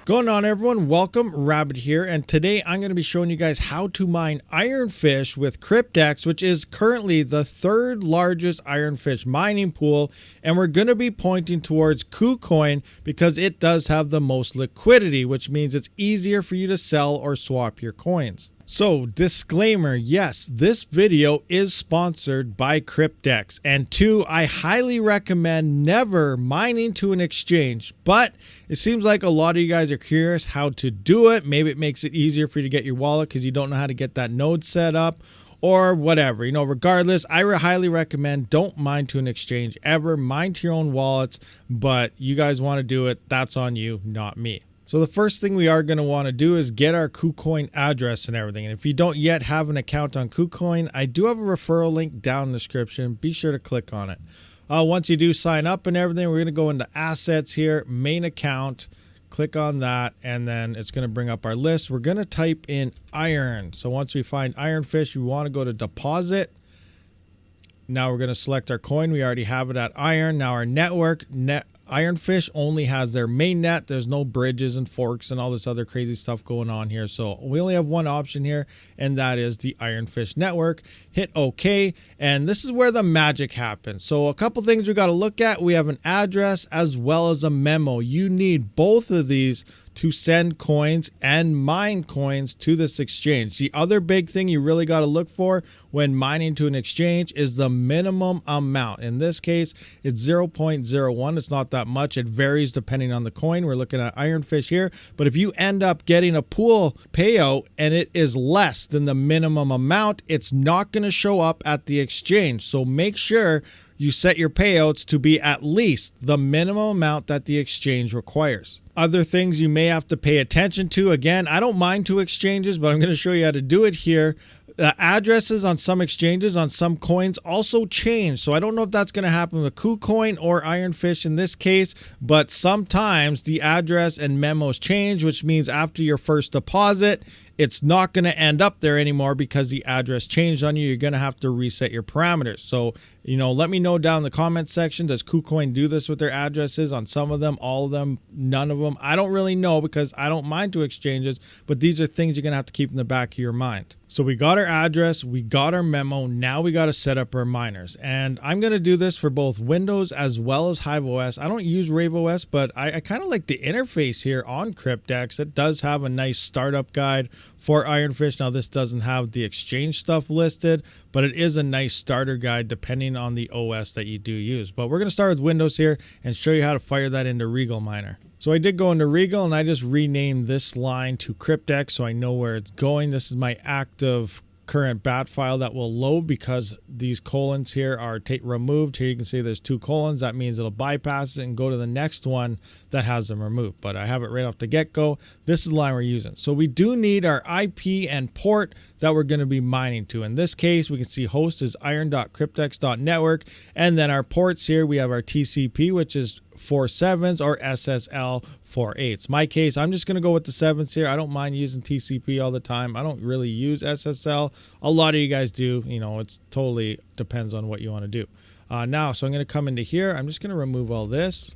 Going on, everyone, welcome. Rabid here, and today I'm going to be showing you guys how to mine IRONFISH with Cryptex, which is currently the third largest IRONFISH mining pool, and we're going to be pointing towards Kucoin because it does have the most liquidity, which means it's easier for you to sell or swap your coins. So, disclaimer, yes, this video is sponsored by Cryptex, and two, I highly recommend never mining to an exchange, but it seems like a lot of you guys are curious how to do it. Maybe it makes it easier for you to get your wallet because you don't know how to get that node set up or whatever. Regardless, I highly recommend don't mine to an exchange ever. Mine to your own wallets, but you guys want to do it, that's on you, not me. So the first thing we are going to want to do is get our Kucoin address and everything. And if you don't yet have an account on Kucoin, I do have a referral link down in the description. Be sure to click on it. Once you do sign up and everything, we're going to go into assets here, main account, click on that, and then it's going to bring up our list. We're going to type in iron. So once we find IRONFISH, we want to go to deposit. Now we're going to select our coin. We already have it at iron. Now our network, IRONFISH only has their main net. There's no bridges and forks and all this other crazy stuff going on here. So we only have one option here, and that is the IRONFISH network. Hit OK, and this is where the magic happens. So a couple things we got to look at. We have an address as well as a memo. You need both of these to send coins and mine coins to this exchange. The other big thing you really got to look for when mining to an exchange is the minimum amount. In this case, it's 0.01. It's not that much. It varies depending on the coin. We're looking at IRONFISH here, but if you end up getting a pool payout and it is less than the minimum amount, it's not going to show up at the exchange. So make sure you set your payouts to be at least the minimum amount that the exchange requires. Other things you may have to pay attention to. Again, I don't mind to exchanges, but I'm going to show you how to do it here. The addresses on some exchanges, on some coins, also change. So I don't know if that's going to happen with Kucoin or IRONFISH in this case, but sometimes the address and memos change, which means after your first deposit, it's not going to end up there anymore because the address changed on you. You're going to have to reset your parameters. So, let me know down in the comment section, does Kucoin do this with their addresses on some of them, all of them, none of them? I don't really know because I don't mind to exchanges, but these are things you're going to have to keep in the back of your mind. So we got our address, we got our memo, now we got to set up our miners. And I'm going to do this for both Windows as well as Hive OS. I don't use Rave OS, but I kind of like the interface here on Cryptex. It does have a nice startup guide for IRONFISH. Now this doesn't have the exchange stuff listed, but it is a nice starter guide depending on the OS that you do use. But we're going to start with Windows here and show you how to fire that into Regal Miner. So I did go into Regal and I just renamed this line to Cryptex so I know where it's going. This is my active current bat file that will load because these colons here are removed. Here you can see there's 2 colons. That means it'll bypass it and go to the next one that has them removed. But I have it right off the get-go. This is the line we're using. So we do need our IP and port that we're going to be mining to. In this case, we can see host is iron.cryptex.network. And then our ports here, we have our TCP, which is 4 7s, or SSL 4 8s. My case, I'm just going to go with the 7s here. I don't mind using TCP all the time. I don't really use SSL. A lot of you guys do. It's totally depends on what you want to do. So I'm going to come into here. I'm just going to remove all this,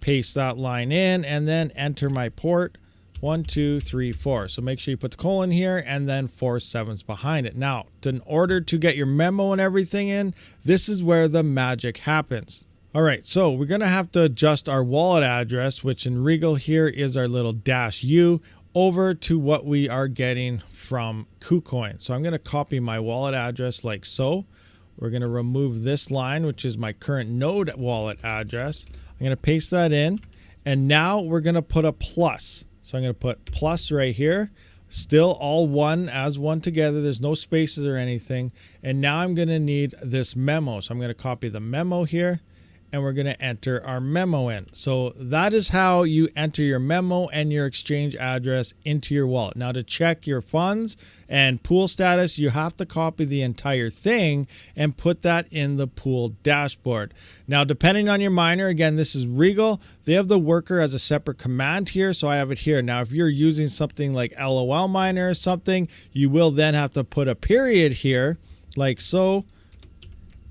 paste that line in, and then enter my port 1 2 3 4. So make sure you put the colon here and then 4 7s behind it. Now, in order to get your memo and everything in, this is where the magic happens. All right, so we're going to have to adjust our wallet address, which in Regal here is our little -U, over to what we are getting from Kucoin. So I'm going to copy my wallet address like so. We're going to remove this line, which is my current node wallet address. I'm going to paste that in, and now we're going to put a plus. So I'm going to put plus right here. Still all one as one together. There's no spaces or anything. And now I'm going to need this memo. So I'm going to copy the memo here, and we're going to enter our memo in. So that is how you enter your memo and your exchange address into your wallet. Now to check your funds and pool status, you have to copy the entire thing and put that in the pool dashboard. Now depending on your miner, again, this is Regal. They have the worker as a separate command here, so I have it here. Now if you're using something like LOL miner or something, you will then have to put a period here like so.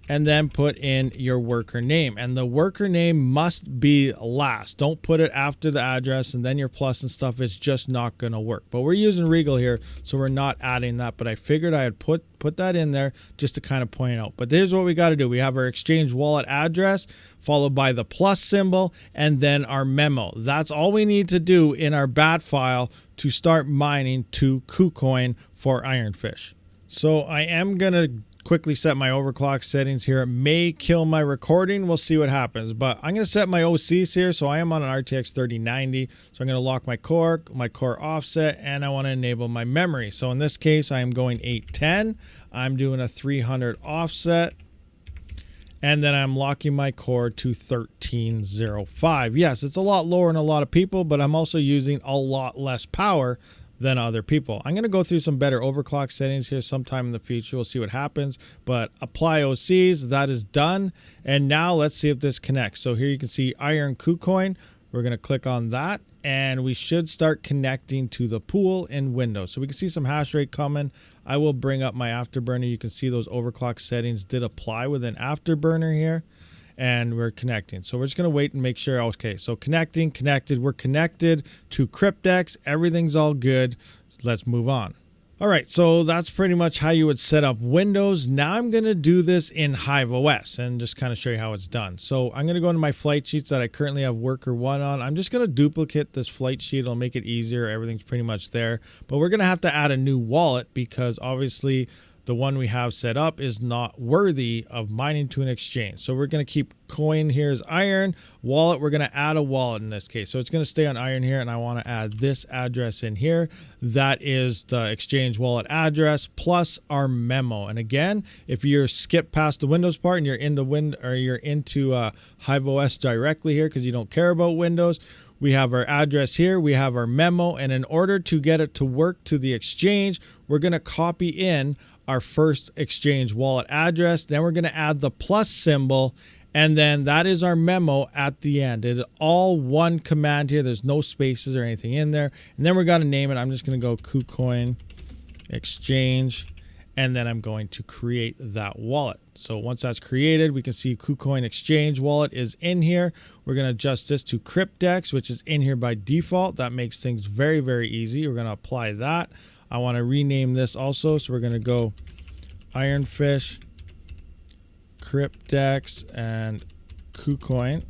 and then put in your worker name, and the worker name must be last. Don't put it after the address and then your plus and stuff. It's just not going to work. But we're using Regal here, so we're not adding that, but I figured I had put that in there just to kind of point out. But here's what we got to do. We have our exchange wallet address followed by the plus symbol and then our memo. That's all we need to do in our bat file to start mining to Kucoin for IRONFISH. So I am going to quickly set my overclock settings here. It may kill my recording. We'll see what happens, but I'm going to set my OCs here. So I am on an RTX 3090. So I'm going to lock my core offset, and I want to enable my memory. So in this case, I am going 810. I'm doing a 300 offset, and then I'm locking my core to 1305. Yes, it's a lot lower than a lot of people, but I'm also using a lot less power than other people. I'm going to go through some better overclock settings here sometime in the future. We'll see what happens, but apply OCs. That is done. And now let's see if this connects. So here you can see Iron Kucoin. We're going to click on that, and we should start connecting to the pool in Windows. So we can see some hash rate coming. I will bring up my Afterburner. You can see those overclock settings did apply with an Afterburner here. And we're connecting. So we're just going to wait and make sure. Okay, so connected. We're connected to Cryptex. Everything's all good. Let's move on. All right, so that's pretty much how you would set up Windows. Now I'm going to do this in HiveOS and just kind of show you how it's done. So I'm going to go into my flight sheets that I currently have worker 1 on. I'm just going to duplicate this flight sheet. It'll make it easier. Everything's pretty much there. But we're going to have to add a new wallet because obviously the one we have set up is not worthy of mining to an exchange. So we're going to keep coin here as Iron. Wallet, we're going to add a wallet in this case. So it's going to stay on Iron here, and I want to add this address in here. That is the exchange wallet address plus our memo. And again, if you're skip past the Windows part and you're into HiveOS directly here because you don't care about Windows, we have our address here, we have our memo, and in order to get it to work to the exchange, we're going to copy in our first exchange wallet address. Then we're going to add the plus symbol, and then that is our memo at the end. It's all one command here. There's no spaces or anything in there. And then we're going to name it. I'm just going to go Kucoin exchange, and then I'm going to create that wallet. So once that's created, we can see Kucoin exchange wallet is in here. We're going to adjust this to Cryptex, which is in here by default. That makes things very, very easy. We're going to apply that. I want to rename this also. So we're going to go IRONFISH, Cryptex, and Kucoin.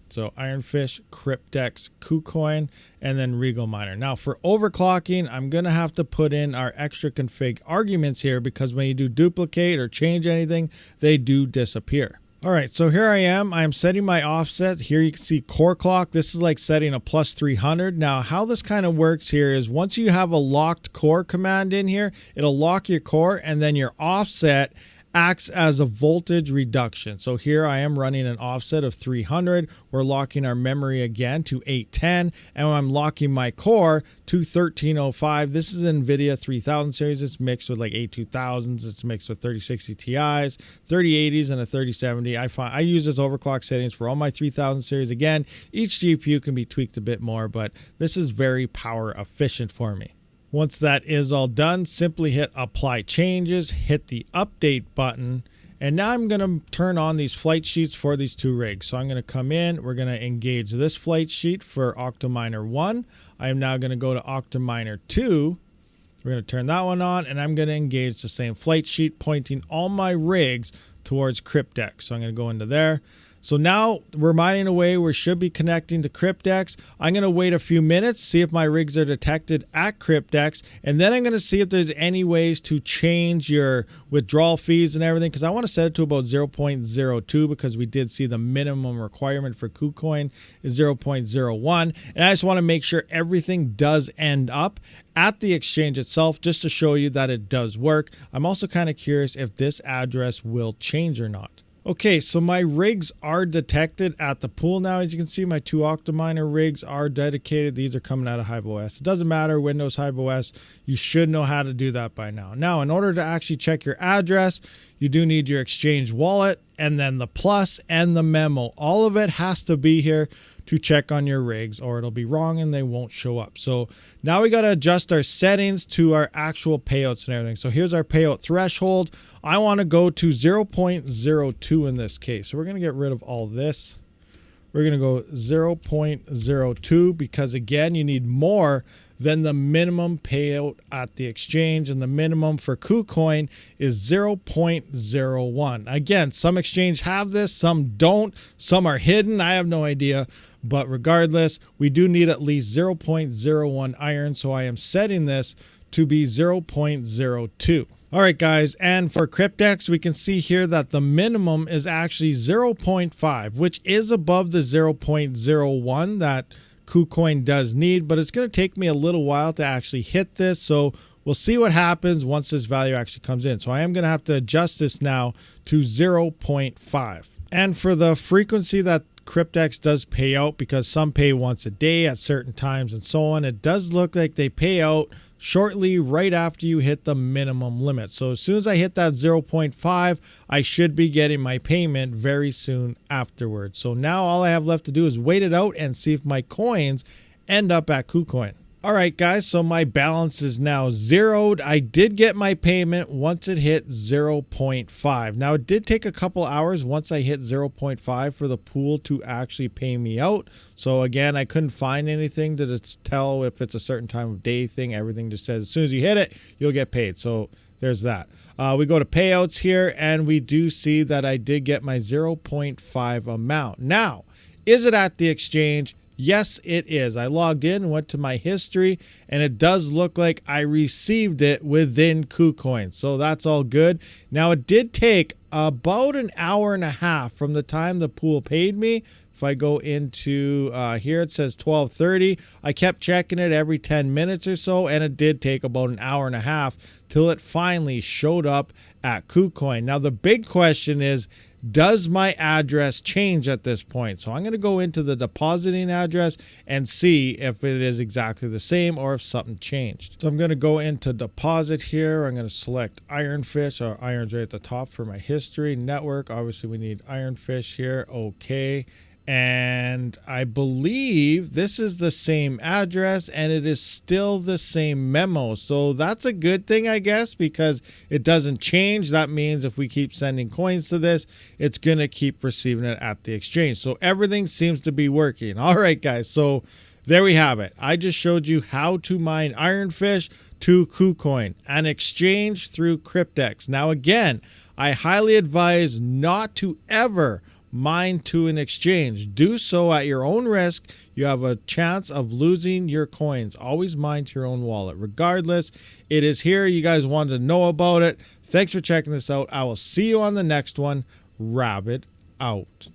So IRONFISH, Cryptex, Kucoin, and then Regal Miner. Now for overclocking, I'm going to have to put in our extra config arguments here because when you do duplicate or change anything, they do disappear. All right, so here I am. I'm setting my offset. Here you can see core clock. This is like setting a plus 300. Now, how this kind of works here is once you have a locked core command in here, it'll lock your core, and then your offset acts as a voltage reduction. So here I am running an offset of 300. We're locking our memory again to 810, and I'm locking my core to 1305. This is NVIDIA 3000 series. It's mixed with like 8200s. It's mixed with 3060 Ti's, 3080s, and a 3070. I use this overclock settings for all my 3000 series. Again, each GPU can be tweaked a bit more, but this is very power efficient for me. Once that is all done, simply hit apply changes, hit the update button, and now I'm going to turn on these flight sheets for these two rigs. So I'm going to come in, we're going to engage this flight sheet for OCTOMINER 1. I am now going to go to OCTOMINER 2. We're going to turn that one on, and I'm going to engage the same flight sheet, pointing all my rigs towards Cryptex. So I'm going to go into there. So now we're mining away. We should be connecting to Cryptex. I'm going to wait a few minutes, see if my rigs are detected at Cryptex, and then I'm going to see if there's any ways to change your withdrawal fees and everything, because I want to set it to about 0.02 because we did see the minimum requirement for Kucoin is 0.01. And I just want to make sure everything does end up at the exchange itself just to show you that it does work. I'm also kind of curious if this address will change or not. Okay, so my rigs are detected at the pool now. As you can see, my two OCTOMINER rigs are dedicated. These are coming out of HiveOS. It doesn't matter, Windows, HiveOS, you should know how to do that by now. Now, in order to actually check your address, you do need your exchange wallet. and then the plus and the memo. All of it has to be here to check on your rigs, or it'll be wrong and they won't show up. So now we got to adjust our settings to our actual payouts and everything. So here's our payout threshold. I want to go to 0.02 in this case. So we're going to get rid of all this. We're going to go 0.02 because, again, you need more than the minimum payout at the exchange, and the minimum for Kucoin is 0.01. Again, some exchange have this, some don't, some are hidden. I have no idea, but regardless, we do need at least 0.01 iron, so I am setting this to be 0.02. All right, guys, and for Cryptex, we can see here that the minimum is actually 0.5, which is above the 0.01 that Kucoin does need, but it's going to take me a little while to actually hit this, so we'll see what happens once this value actually comes in. So I am going to have to adjust this now to 0.5. And for the frequency that Cryptex does pay out, because some pay once a day at certain times and so on, it does look like they pay out shortly right after you hit the minimum limit. So as soon as I hit that 0.5, I should be getting my payment very soon afterwards. So now all I have left to do is wait it out and see if my coins end up at Kucoin. All right, guys, so my balance is now zeroed. I did get my payment once it hit 0.5. Now, it did take a couple hours once I hit 0.5 for the pool to actually pay me out. So again, I couldn't find anything to tell if it's a certain time of day thing. Everything just says as soon as you hit it, you'll get paid. So there's that. We go to payouts here, and we do see that I did get my 0.5 amount. Now, is it at the exchange? Yes, it is. I logged in, went to my history, and it does look like I received it within Kucoin. So that's all good. Now, it did take about an hour and a half from the time the pool paid me. If I go into here, it says 12:30. I kept checking it every 10 minutes or so, and it did take about an hour and a half till it finally showed up at Kucoin. Now, the big question is, does my address change at this point? So I'm going to go into the depositing address and see if it is exactly the same or if something changed. So I'm going to go into deposit here. I'm going to select IRONFISH. Our iron's right at the top for my history network. Obviously, we need IRONFISH here. Okay. And I believe this is the same address and it is still the same memo. So that's a good thing, I guess, because it doesn't change. That means if we keep sending coins to this, it's going to keep receiving it at the exchange. So everything seems to be working. All right, guys. So there we have it. I just showed you how to mine IRONFISH to Kucoin, an exchange through Cryptex. Now, again, I highly advise not to ever mine to an exchange. Do so at your own risk. You have a chance of losing your coins. Always mine to your own wallet. Regardless, it is here. You guys wanted to know about it. Thanks for checking this out. I will see you on the next one. Rabid out.